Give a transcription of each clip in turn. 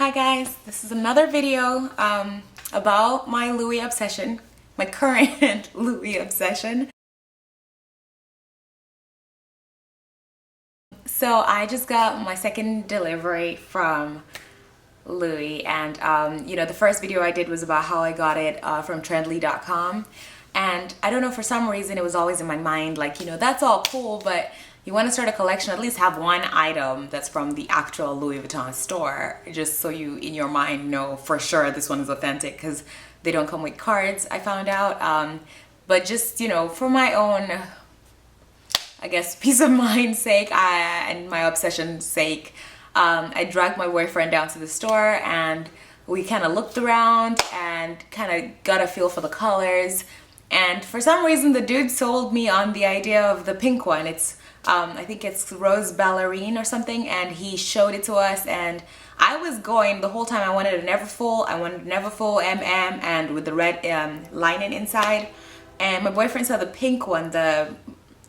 Hi guys, this is another video about my Louis obsession, my current Louis obsession. So I just got my second delivery from Louis, and you know, the first video I did was about how I got it from Trendlee.com, and I don't know, for some reason it was always in my mind, like, you know, that's all cool, but you want to start a collection, at least have one item that's from the actual Louis Vuitton store, just so you in your mind know for sure this one is authentic, because they don't come with cards, I found out. But just, you know, for my own, I guess, peace of mind's sake and my obsession's sake, I dragged my boyfriend down to the store and we kind of looked around and kind of got a feel for the colors. And for some reason the dude sold me on the idea of the pink one. It's I think it's Rose Ballerine or something, and he showed it to us, and I was going the whole time. I wanted a Neverfull, MM, and with the red lining inside, and my boyfriend saw the pink one, the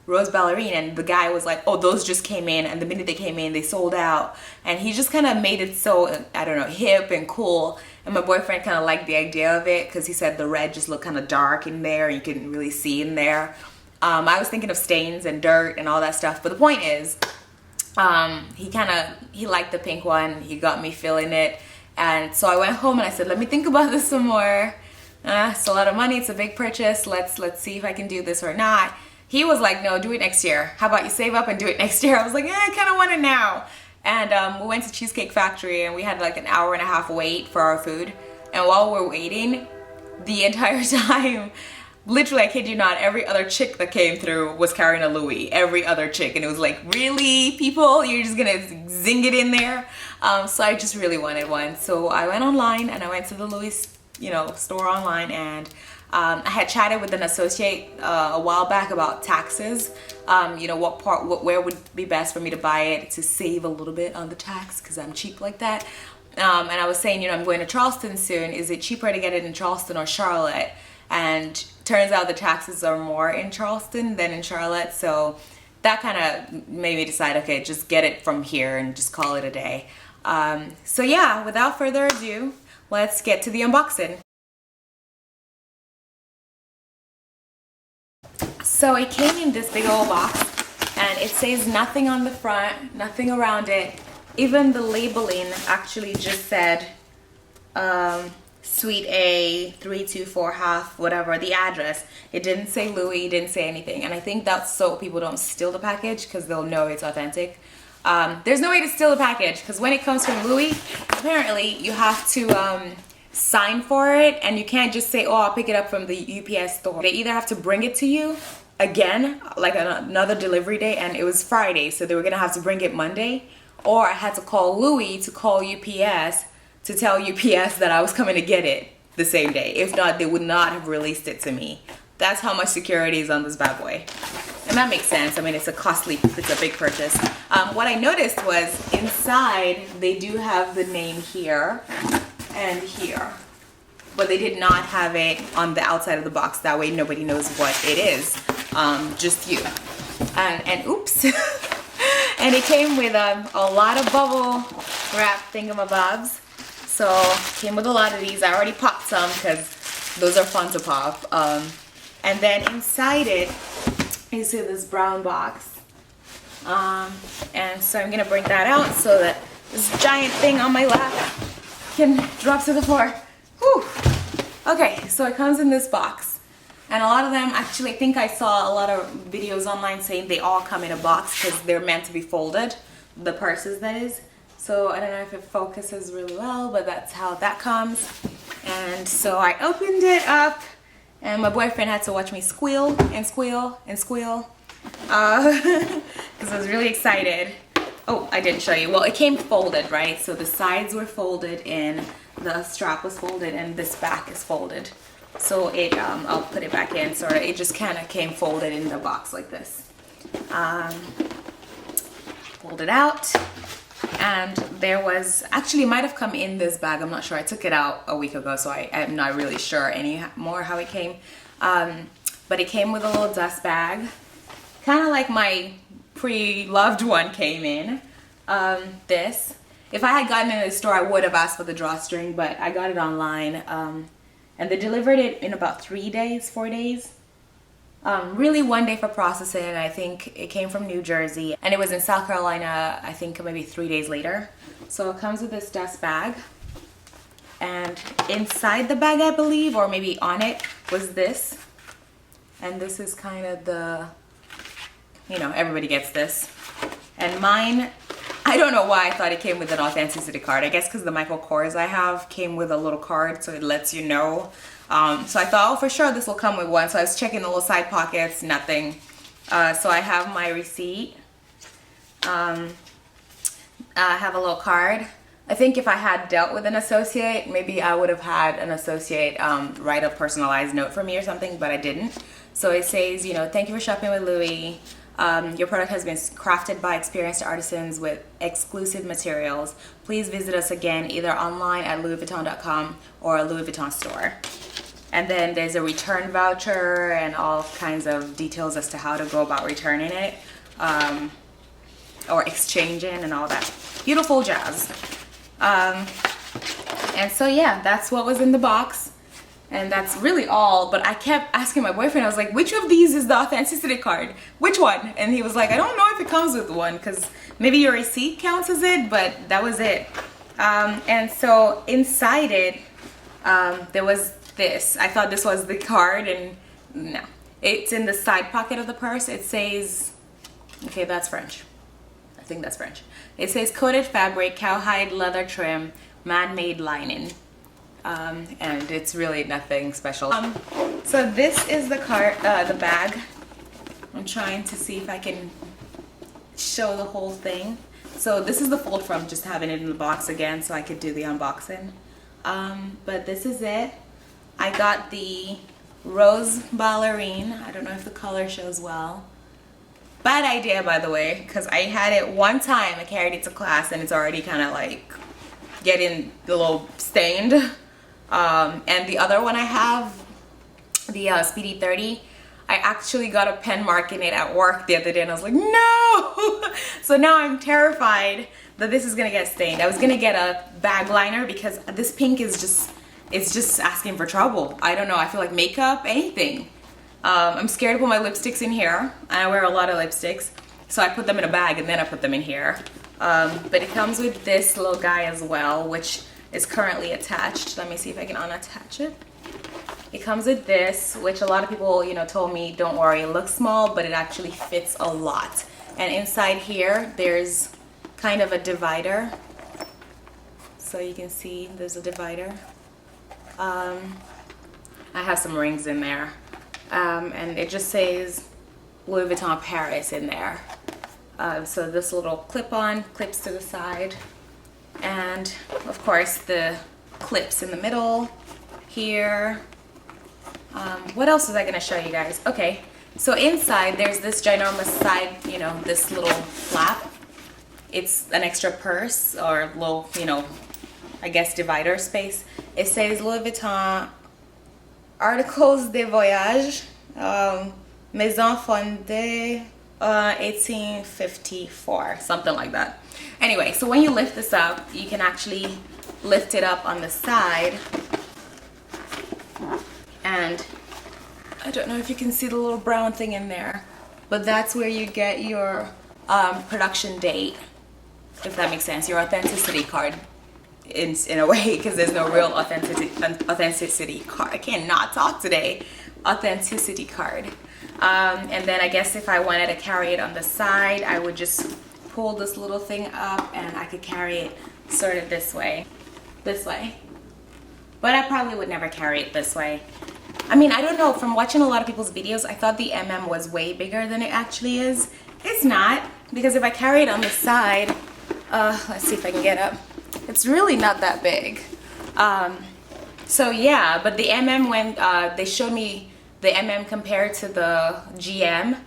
Rose Ballerine, and the guy was like, oh, those just came in, and the minute they came in they sold out. And he just kind of made it so, I don't know, hip and cool, and my boyfriend kind of liked the idea of it because he said the red just looked kind of dark in there, you couldn't really see in there. I was thinking of stains and dirt and all that stuff, but the point is, he liked the pink one, he got me feeling it, and so I went home and I said, let me think about this some more. It's a lot of money, it's a big purchase, let's see if I can do this or not. He was like, no, do it next year. How about you save up and do it next year? I was like, I kind of want it now. And we went to Cheesecake Factory and we had like an hour and a half wait for our food, and while we're waiting, the entire time, literally, I kid you not, every other chick that came through was carrying a Louis. Every other chick. And it was like, really, people? You're just gonna zing it in there? So I just really wanted one. So I went online and I went to the Louis, you know, store online, and I had chatted with an associate a while back about taxes. You know, where would be best for me to buy it to save a little bit on the tax, because I'm cheap like that. And I was saying, you know, I'm going to Charleston soon. Is it cheaper to get it in Charleston or Charlotte? And turns out the taxes are more in Charleston than in Charlotte, so that kind of made me decide, okay, just get it from here and just call it a day. So yeah, without further ado, let's get to the unboxing. So it came in this big old box, and it says nothing on the front, nothing around it. Even the labeling actually just said Suite A, 324 half, whatever, the address. It didn't say Louis, didn't say anything. And I think that's so people don't steal the package, because they'll know it's authentic. There's no way to steal the package, because when it comes from Louis, apparently you have to sign for it, and you can't just say, oh, I'll pick it up from the UPS store. They either have to bring it to you again, like another delivery day, and it was Friday, so they were gonna have to bring it Monday, or I had to call Louis to call UPS to tell UPS that I was coming to get it the same day. If not, they would not have released it to me. That's how much security is on this bad boy. And that makes sense. I mean, it's a big purchase. What I noticed was inside, they do have the name here and here, but they did not have it on the outside of the box. That way nobody knows what it is, just you. And oops. And it came with a lot of bubble wrap thingamabobs. So came with a lot of these. I already popped some because those are fun to pop. And then inside it, you see this brown box. And so I'm gonna bring that out so that this giant thing on my lap can drop to the floor. Whew. Okay, so it comes in this box. And a lot of them, actually, I think I saw a lot of videos online saying they all come in a box because they're meant to be folded. The purses, that is. So I don't know if it focuses really well, but that's how that comes. And so I opened it up, and my boyfriend had to watch me squeal and squeal and squeal, because I was really excited. Oh, I didn't show you. Well, it came folded, right? So the sides were folded in, the strap was folded, and this back is folded. So it, I'll put it back in, so it just kind of came folded in the box like this. Pulled it out. And there was, actually, it might have come in this bag, I'm not sure. I took it out a week ago, so I'm not really sure anymore how it came. But it came with a little dust bag, kind of like my pre-loved one came in. This, If I had gotten it in the store, I would have asked for the drawstring, but I got it online. And they delivered it in about 3 days, 4 days. Really 1 day for processing. I think it came from New Jersey and it was in South Carolina, I think maybe 3 days later. So it comes with this dust bag, and inside the bag, I believe, or maybe on it, was this. And this is kind of the, you know, everybody gets this. And mine, I don't know why I thought it came with an authenticity card. I guess because the Michael Kors I have came with a little card, so it lets you know. So I thought, oh, for sure this will come with one. So I was checking the little side pockets, nothing. So I have my receipt. I have a little card. I think if I had dealt with an associate, maybe I would have had an associate write a personalized note for me or something, but I didn't. So it says, you know, thank you for shopping with Louis. Your product has been crafted by experienced artisans with exclusive materials. Please visit us again either online at louisvuitton.com or a Louis Vuitton store. And then there's a return voucher and all kinds of details as to how to go about returning it or exchanging and all that beautiful jazz. And so yeah, that's what was in the box. And that's really all, but I kept asking my boyfriend, I was like, which of these is the authenticity card? Which one? And he was like, I don't know if it comes with one, because maybe your receipt counts as it, but that was it. And so inside it, there was this. I thought this was the card, and no. It's in the side pocket of the purse. It says, okay, that's French. I think that's French. It says coated fabric, cowhide leather trim, man-made lining. And it's really nothing special. So this is the card, the bag. I'm trying to see if I can show the whole thing. So this is the fold from just having it in the box again, so I could do the unboxing. But this is it. I got the rose ballerine. I don't know if the color shows well. Bad idea, by the way, because I had it one time. I carried it to class and it's already kind of like getting a little stained. And the other one I have, the Speedy 30, I actually got a pen mark in it at work the other day and I was like, no! So now I'm terrified that this is gonna get stained. I was gonna get a bag liner because this pink is just, it's just asking for trouble. I don't know, I feel like makeup, anything. I'm scared to put my lipsticks in here. I wear a lot of lipsticks, so I put them in a bag and then I put them in here. But it comes with this little guy as well, which is currently attached. Let me see if I can unattach it. It comes with this, which a lot of people, you know, told me, don't worry, it looks small, but it actually fits a lot. And inside here, there's kind of a divider. So you can see there's a divider. I have some rings in there. And it just says Louis Vuitton Paris in there. So this little clip-on clips to the side. And of course the clips in the middle here. What else was I gonna show you guys? Okay, so inside there's this ginormous side, you know, this little flap. It's an extra purse or little, you know, I guess divider space. It says Louis Vuitton Articles de Voyage, Maison Fondée, 1854, something like that. Anyway, so when you lift this up, you can actually lift it up on the side. And I don't know if you can see the little brown thing in there, but that's where you get your production date, if that makes sense, your authenticity card in a way, because there's no real authenticity card. I cannot talk today. Authenticity card. And then I guess if I wanted to carry it on the side, I would just pull this little thing up and I could carry it sort of this way. But I probably would never carry it this way. I mean, I don't know, from watching a lot of people's videos, I thought the MM was way bigger than it actually is. It's not, because if I carry it on the side, let's see if I can get up. It's really not that big. So yeah, but the MM, when they showed me the MM compared to the GM,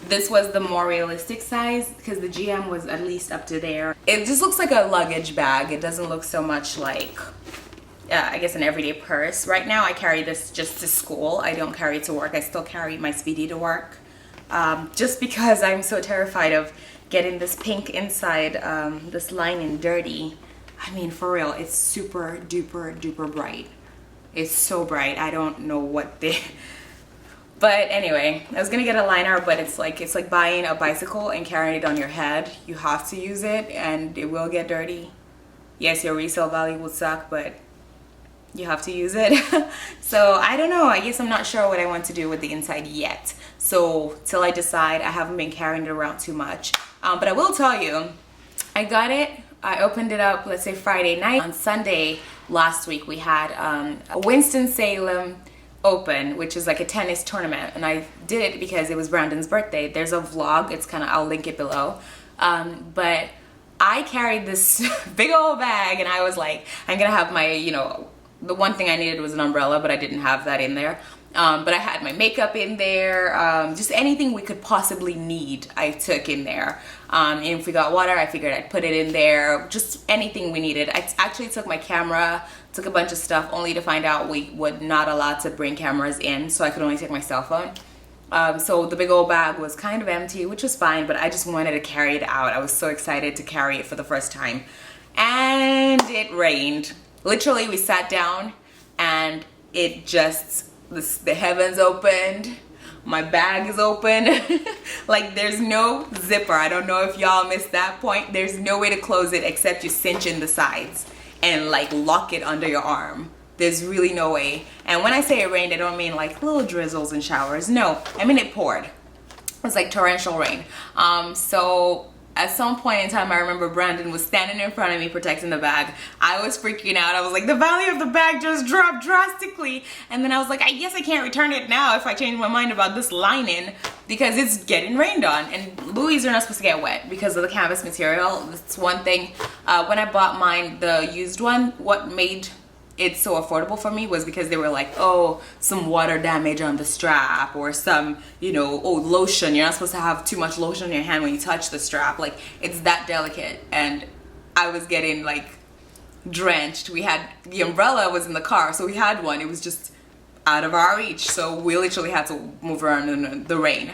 this was the more realistic size because the GM was at least up to there. It just looks like a luggage bag. It doesn't look so much like, I guess, an everyday purse. Right now I carry this just to school. I don't carry it to work. I still carry my Speedy to work just because I'm so terrified of getting this pink inside, this lining dirty. I mean, for real, it's super duper duper bright. It's so bright. I don't know what they... But anyway, I was gonna get a liner, but it's like buying a bicycle and carrying it on your head. You have to use it and it will get dirty. Yes, your resale value will suck, but you have to use it. So I don't know, I guess I'm not sure what I want to do with the inside yet. So till I decide, I haven't been carrying it around too much. But I will tell you, I got it, I opened it up, let's say Friday night. On Sunday last week, we had a Winston-Salem Open, which is like a tennis tournament, and I did it because it was Brandon's birthday. There's a vlog, it's kind of, I'll link it below. But I carried this big old bag and I was like, I'm gonna have my, you know, the one thing I needed was an umbrella, but I didn't have that in there. But I had my makeup in there, just anything we could possibly need I took in there. And if we got water, I figured I'd put it in there, just anything we needed. I actually took my camera, took a bunch of stuff, only to find out we were not allowed to bring cameras in, so I could only take my cell phone. So the big old bag was kind of empty, which was fine, but I just wanted to carry it out. I was so excited to carry it for the first time. And it rained. Literally, we sat down and it just... the heavens opened, my bag is open. Like there's no zipper. I don't know if y'all missed that point. There's no way to close it except you cinch in the sides and like lock it under your arm. There's really no way. And when I say it rained, I don't mean like little drizzles and showers. No, I mean it poured. It was like torrential rain. So at some point in time, I remember Brandon was standing in front of me protecting the bag. I was freaking out. I was like, the value of the bag just dropped drastically. And then I was like, I guess I can't return it now if I change my mind about this lining because it's getting rained on. And Louis are not supposed to get wet because of the canvas material. That's one thing. When I bought mine, the used one, what made it's so affordable for me was because they were like, oh, some water damage on the strap, or some, you know, oh, lotion. You're not supposed to have too much lotion on your hand when you touch the strap. Like, it's that delicate. And I was getting like drenched. We had, the umbrella was in the car, so we had one. It was just out of our reach, so we literally had to move around in the rain.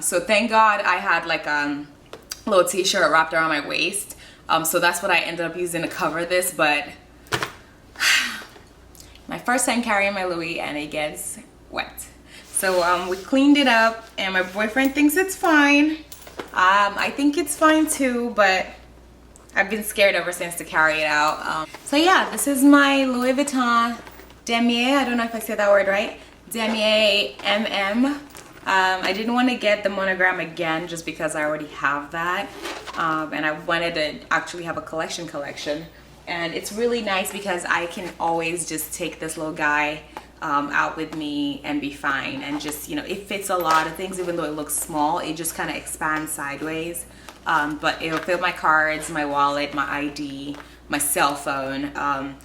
So thank God I had like a little t-shirt wrapped around my waist. So that's what I ended up using to cover this. But my first time carrying my Louis and it gets wet. So we cleaned it up and my boyfriend thinks it's fine. I think it's fine too, but I've been scared ever since to carry it out. So yeah, this is my Louis Vuitton Damier. I don't know if I said that word right. Damier MM. I didn't want to get the monogram again just because I already have that. And I wanted to actually have a collection. And it's really nice because I can always just take this little guy out with me and be fine. And just, you know, it fits a lot of things. Even though it looks small, it just kind of expands sideways. But it'll fit my cards, my wallet, my ID, my cell phone.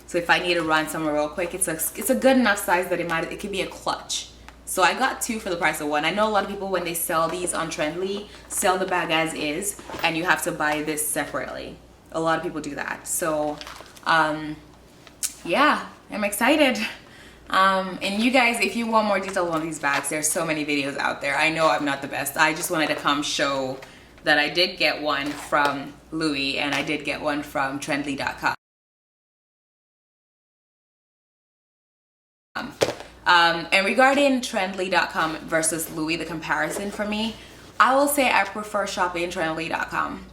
So if I need to run somewhere real quick, it's a good enough size that it could be a clutch. So I got two for the price of one. I know a lot of people, when they sell these on Trendlee, sell the bag as is, and you have to buy this separately. A lot of people do that. So yeah, I'm excited. And you guys, if you want more details on these bags, there's so many videos out there. I know I'm not the best. I just wanted to come show that I did get one from Louis and I did get one from Trendlee.com. And regarding Trendlee.com versus Louis, the comparison for me, I will say I prefer shopping Trendlee.com.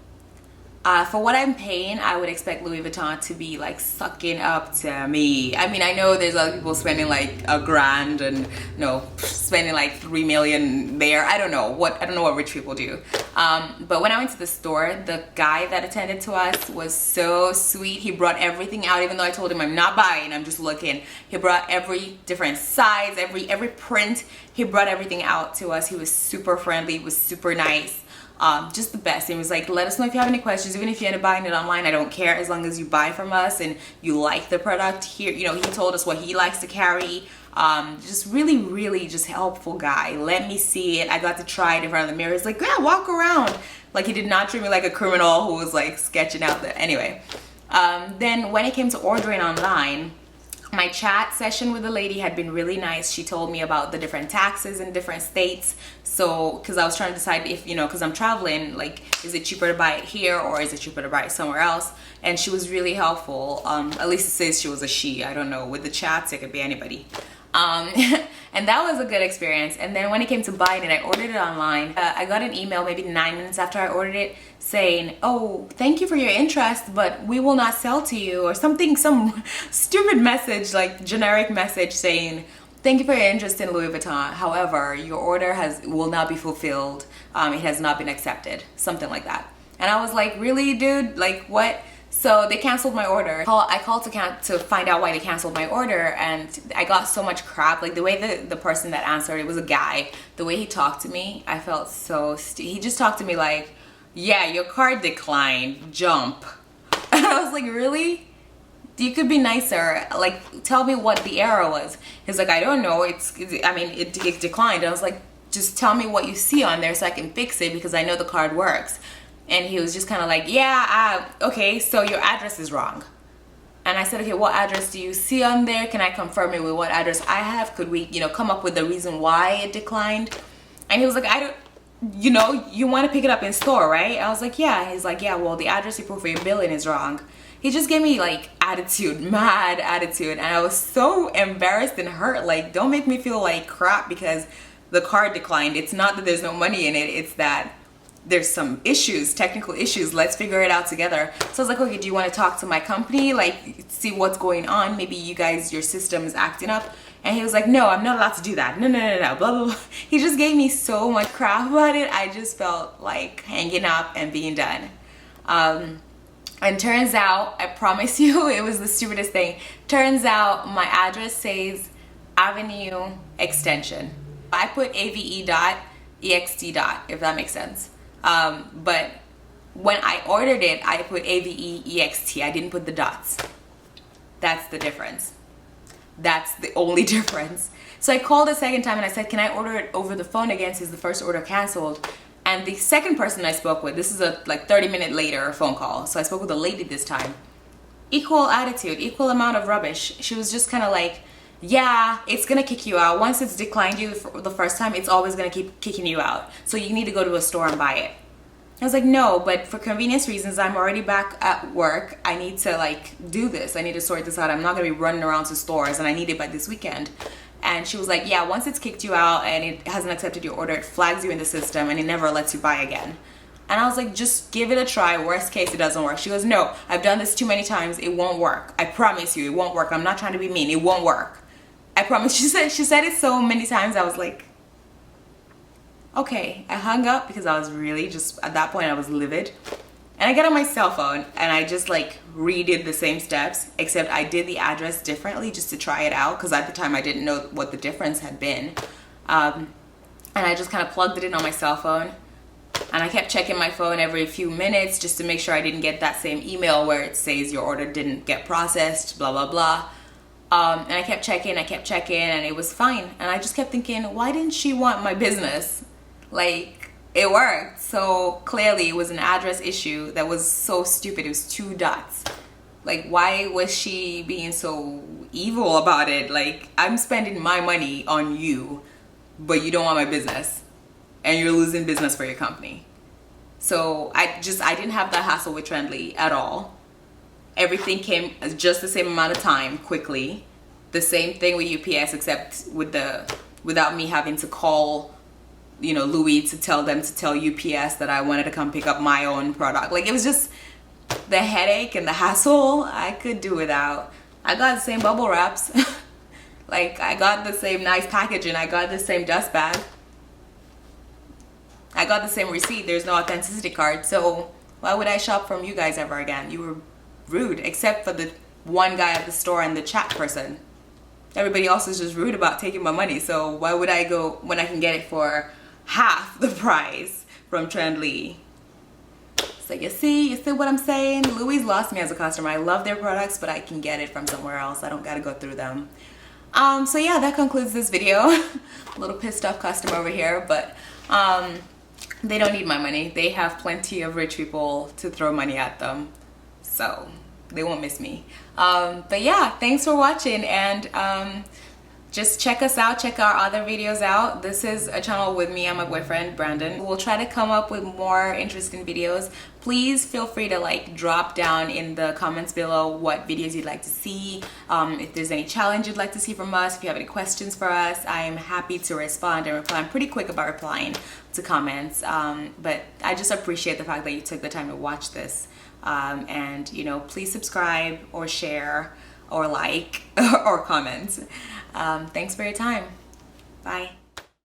For what I'm paying, I would expect Louis Vuitton to be like sucking up to me. I mean, I know there's other people spending like $1,000 and spending like 3 million there. I don't know what rich people do. But when I went to the store, the guy that attended to us was so sweet. He brought everything out, even though I told him I'm not buying, I'm just looking. He brought every different size, every print. He brought everything out to us. He was super friendly, was super nice. Just the best. He was like, let us know if you have any questions. Even if you end up buying it online, I don't care, as long as you buy from us and you like the product. Here, you know, he told us what he likes to carry. Just really just helpful guy. Let me see it. I got to try it in front of the mirror. He's like, yeah, walk around. Like, he did not treat me like a criminal who was like sketching out the, anyway. Then when it came to ordering online, My chat session with the lady had been really nice. She told me about the different taxes in different states. So, because I was trying to decide if, you know, because I'm traveling, like, is it cheaper to buy it here or is it cheaper to buy it somewhere else? And she was really helpful. At least it says she was a she. I don't know. With the chats, it could be anybody. And that was a good experience. And then when it came to buying it, I ordered it online. I got an email maybe 9 minutes after I ordered it saying, oh, thank you for your interest, but we will not sell to you, or something, some stupid message, like generic message saying, thank you for your interest in Louis Vuitton. However, your order will not be fulfilled. It has not been accepted, something like that. And I was like, really, dude? Like, what? So they canceled my order. I called to find out why they canceled my order, and I got so much crap. Like, the way the person that answered, it was a guy, the way he talked to me, I felt so he just talked to me like, yeah, your card declined, jump. And I was like, really? You could be nicer. Like, tell me what the error was. He's like, I don't know. It declined. I was like, just tell me what you see on there so I can fix it, because I know the card works. And he was just kind of like, yeah, okay, so your address is wrong. And I said, okay, what address do you see on there? Can I confirm it with what address I have? Could we, you know, come up with the reason why it declined? And he was like, I don't, you know, you want to pick it up in store, right? I was like, yeah. He's like, yeah, well, the address you put for your billing is wrong. He just gave me like attitude, mad attitude. And I was so embarrassed and hurt. Like, don't make me feel like crap because the card declined. It's not that there's no money in it. It's that there's some issues, technical issues. Let's figure it out together. So I was like, okay, do you want to talk to my company? Like, see what's going on. Maybe you guys, your system is acting up. And he was like, no, I'm not allowed to do that. No, blah, blah, blah. He just gave me so much crap about it. I just felt like hanging up and being done. And turns out, I promise you, it was the stupidest thing. Turns out my address says Avenue Extension. I put AVE.ext. If that makes sense. But when I ordered it, I put AVEEXT. I didn't put the dots. That's the difference. That's the only difference. So I called a second time and I said, can I order it over the phone again since the first order canceled? And the second person I spoke with, this is a like 30-minute later phone call. So I spoke with a lady this time. Equal attitude, equal amount of rubbish. She was just kind of like, yeah, it's gonna kick you out. Once it's declined you the first time, it's always gonna keep kicking you out. So you need to go to a store and buy it. I was like, no, but for convenience reasons, I'm already back at work. I need to like do this. I need to sort this out. I'm not gonna be running around to stores and I need it by this weekend. And she was like, yeah, once it's kicked you out and it hasn't accepted your order, it flags you in the system and it never lets you buy again. And I was like, just give it a try. Worst case, it doesn't work. She goes, no, I've done this too many times. It won't work. I promise you, it won't work. I'm not trying to be mean. It won't work. I promise. She said it so many times. I was like, okay. I hung up because I was really just, at that point, I was livid. And I get on my cell phone and I just like redid the same steps, except I did the address differently just to try it out. Because at the time I didn't know what the difference had been. And I just kind of plugged it in on my cell phone. And I kept checking my phone every few minutes just to make sure I didn't get that same email where it says your order didn't get processed, blah, blah, blah. And I kept checking, and it was fine. And I just kept thinking, why didn't she want my business? Like, it worked. So clearly it was an address issue that was so stupid. It was 2 dots. Like, why was she being so evil about it? Like, I'm spending my money on you, but you don't want my business. And you're losing business for your company. So I didn't have that hassle with Trendlee at all. Everything came just the same amount of time, quickly. The same thing with UPS, except without me having to call, you know, Louis to tell them to tell UPS that I wanted to come pick up my own product. Like, it was just the headache and the hassle I could do without. I got the same bubble wraps. Like, I got the same nice packaging. I got the same dust bag. I got the same receipt. There's no authenticity card. So why would I shop from you guys ever again? You were rude, except for the one guy at the store and the chat person. Everybody else is just rude about taking my money. So why would I go when I can get it for half the price from Trendlee? So you see what I'm saying? Louis lost me as a customer. I love their products, but I can get it from somewhere else. I don't gotta go through them. So yeah, that concludes this video. A little pissed off customer over here, but they don't need my money. They have plenty of rich people to throw money at them. So they won't miss me. But yeah, thanks for watching, and just check us out, check our other videos out. This is a channel with me and my boyfriend Brandon. We'll try to come up with more interesting videos. Please feel free to like drop down in the comments below what videos you'd like to see, if there's any challenge you'd like to see from us, if you have any questions for us. I am happy to respond and reply. I'm pretty quick about replying to comments, but I just appreciate the fact that you took the time to watch this, and you know, please subscribe or share or like or comment. Thanks for your time. Bye.